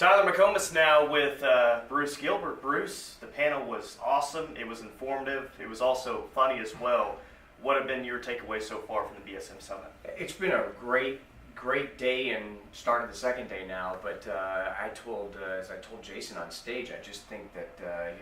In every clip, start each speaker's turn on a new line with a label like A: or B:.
A: Tyler McComas now with Bruce Gilbert. Bruce, the panel was awesome. It was informative. It was also funny as well. What have been your takeaways so far from the BSM Summit?
B: It's been a great day and started the second day now. But as I told Jason on stage, I just think that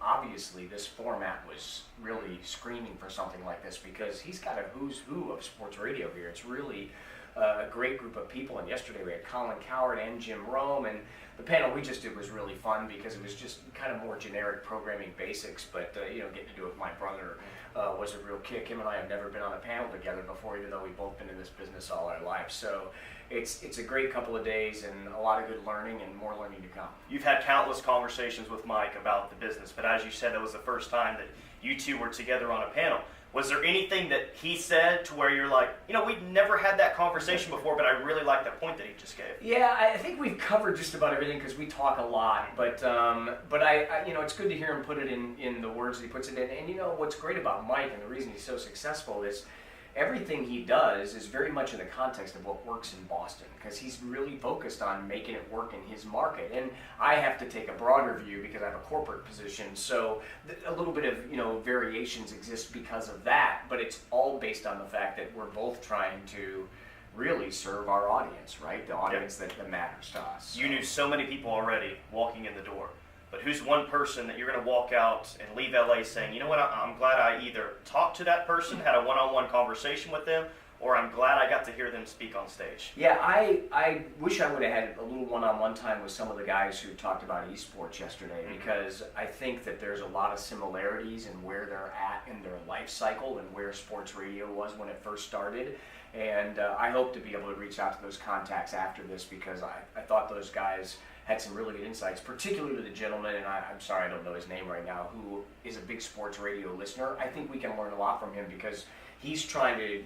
B: obviously this format was really screaming for something like this because he's got a who's who of sports radio here. It's really a great group of people, and yesterday we had Colin Coward and Jim Rome, and the panel we just did was really fun because it was just kind of more generic programming basics, but getting to do it with my brother was a real kick. Him and I have never been on a panel together before, even though we've both been in this business all our lives. So it's a great couple of days and a lot of good learning and more learning to come.
A: You've had countless conversations with Mike about the business, but as you said, that was the first time that you two were together on a panel. Was there anything that he said to where you're like, we'd never had that conversation before, but I really like that point that he just gave?
B: Yeah, I think we've covered just about everything because we talk a lot, but I it's good to hear him put it in the words that he puts it in. And what's great about Mike and the reason he's so successful is everything he does is very much in the context of what works in Boston because he's really focused on making it work in his market. And I have to take a broader view because I have a corporate position, so a little bit of variations exist because of that, but it's all based on the fact that we're both trying to really serve our audience, right? The audience that matters to us.
A: You knew so many people already walking in the door. But who's one person that you're going to walk out and leave LA saying, you know what, I'm glad I either talked to that person, had a one-on-one conversation with them, or I'm glad I got to hear them speak on stage?
B: Yeah, I wish I would have had a little one-on-one time with some of the guys who talked about esports yesterday because I think that there's a lot of similarities in where they're at in their life cycle and where sports radio was when it first started. And I hope to be able to reach out to those contacts after this because I thought those guys had some really good insights, particularly the gentleman, and I'm sorry I don't know his name right now, who is a big sports radio listener. I think we can learn a lot from him because he's trying to,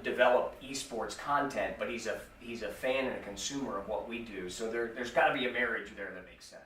B: develop esports content, but he's a fan and a consumer of what we do. So there's got to be a marriage there that makes sense.